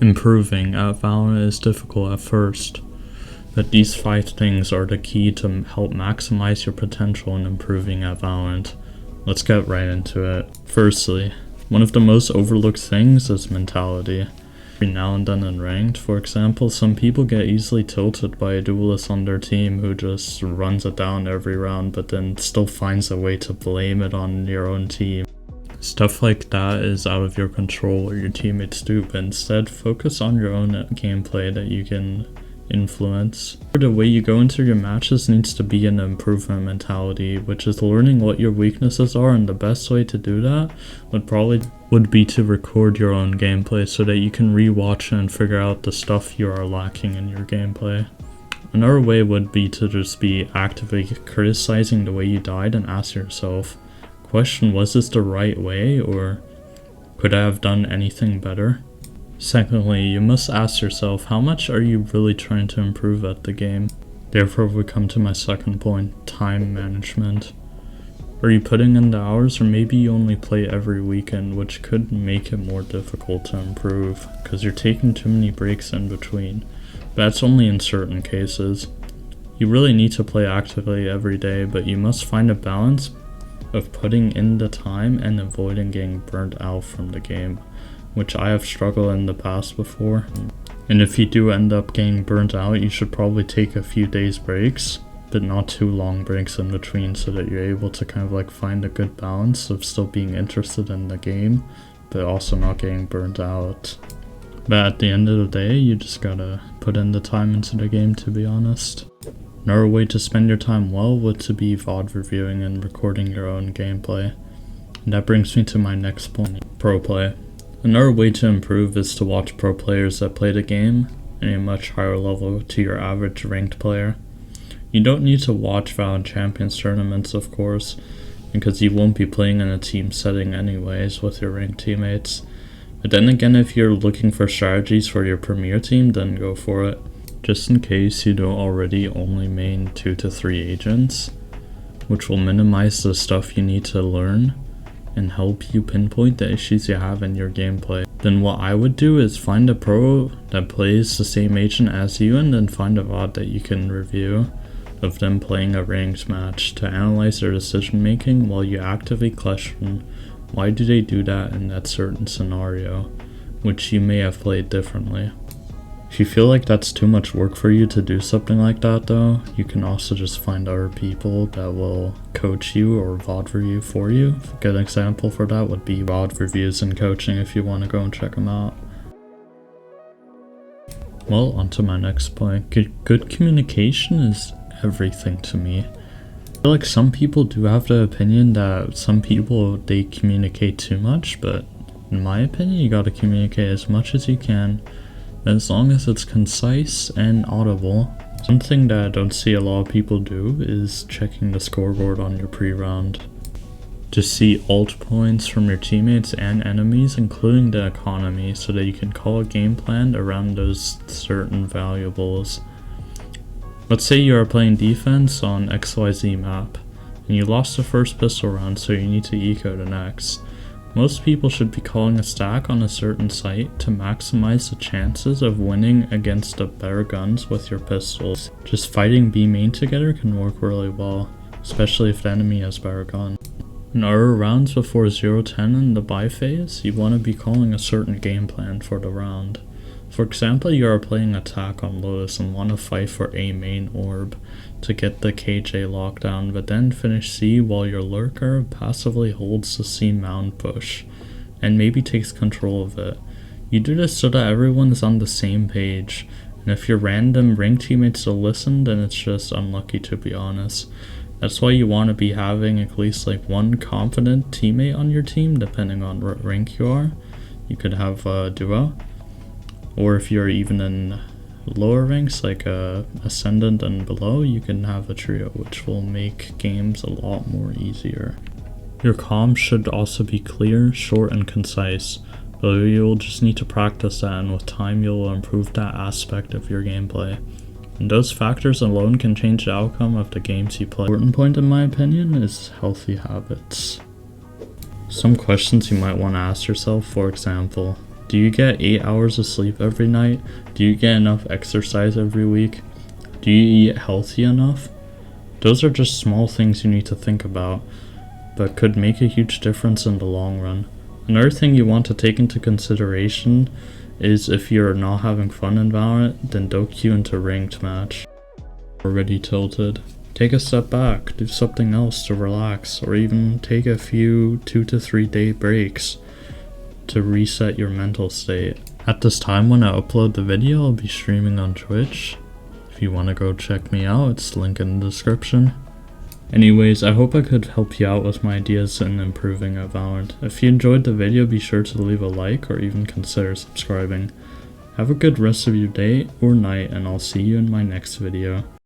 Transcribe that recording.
Improving at Valorant is difficult at first, but these 5 things are the key to help maximize your potential in improving at Valorant. Let's get right into it. Firstly, one of the most overlooked things is mentality. Every now and then in ranked, for example, some people get easily tilted by a duelist on their team who just runs it down every round but then still finds a way to blame it on your own team. Stuff like that is out of your control or your teammates do, but instead focus on your own gameplay that you can influence. The way you go into your matches needs to be an improvement mentality, which is learning what your weaknesses are, and the best way to do that would be to record your own gameplay so that you can rewatch and figure out the stuff you are lacking in your gameplay. Another way would be to just be actively criticizing the way you died and ask yourself, question, was this the right way, or could I have done anything better? Secondly, you must ask yourself, how much are you really trying to improve at the game? Therefore, we come to my second point, time management. Are you putting in the hours, or maybe you only play every weekend, which could make it more difficult to improve, because you're taking too many breaks in between. But that's only in certain cases. You really need to play actively every day, but you must find a balance of putting in the time and avoiding getting burnt out from the game, which I have struggled in the past before. And if you do end up getting burnt out, you should probably take a few days breaks, but not too long breaks in between, so that you're able to kind of like find a good balance of still being interested in the game, but also not getting burnt out. But at the end of the day, you just gotta put in the time into the game, to be honest. Another way to spend your time well would to be VOD reviewing and recording your own gameplay. And that brings me to my next point, pro play. Another way to improve is to watch pro players that play the game at a much higher level to your average ranked player. You don't need to watch Valorant Champions tournaments, of course, because you won't be playing in a team setting anyways with your ranked teammates. But then again, if you're looking for strategies for your premier team, then go for it. Just in case you don't already only main 2 to 3 agents, which will minimize the stuff you need to learn and help you pinpoint the issues you have in your gameplay. Then what I would do is find a pro that plays the same agent as you, and then find a VOD that you can review of them playing a ranked match to analyze their decision making while you actively question why do they do that in that certain scenario, which you may have played differently. If you feel like that's too much work for you to do something like that though, you can also just find other people that will coach you or VOD review for you. A good example for that would be VOD reviews and coaching if you want to go and check them out. Well, on to my next point. Good communication is everything to me. I feel like some people do have the opinion that some people, they communicate too much, but in my opinion, you gotta communicate as much as you can, as long as it's concise and audible. Something that I don't see a lot of people do is checking the scoreboard on your pre-round. Just see ult points from your teammates and enemies, including the economy, so that you can call a game plan around those certain valuables. Let's say you are playing defense on XYZ map, and you lost the first pistol round, so you need to eco the next. Most people should be calling a stack on a certain site to maximize the chances of winning against the better guns with your pistols. Just fighting B main together can work really well, especially if the enemy has better gun. In other rounds before 0-10 in the buy phase, you want to be calling a certain game plan for the round. For example, you are playing attack on Lotus and want to fight for A main orb to get the KJ lockdown, but then finish C while your lurker passively holds the C mound push and maybe takes control of it. You do this so that everyone is on the same page, and if your random ranked teammates don't listen, then it's just unlucky, to be honest. That's why you want to be having at least like one confident teammate on your team, depending on what rank you are. You could have a duo, or if you're even in lower ranks like Ascendant and below, you can have a trio, which will make games a lot more easier. Your comms should also be clear, short, and concise, but you'll just need to practice that, and with time you'll improve that aspect of your gameplay. And those factors alone can change the outcome of the games you play. The important point in my opinion is healthy habits. Some questions you might want to ask yourself, for example, Do you get 8 hours of sleep every night? Do you get enough exercise every week? Do you eat healthy enough? Those are just small things you need to think about, but could make a huge difference in the long run. Another thing you want to take into consideration is if you're not having fun in Valorant, then don't queue into ranked match. Already tilted. Take a step back, do something else to relax, or even take a few 2 to 3 day breaks to reset your mental state. At this time when I upload the video, I'll be streaming on Twitch. If you want to go check me out, it's linked in the description. Anyways, I hope I could help you out with my ideas in improving at Valorant. If you enjoyed the video, be sure to leave a like or even consider subscribing. Have a good rest of your day or night, and I'll see you in my next video.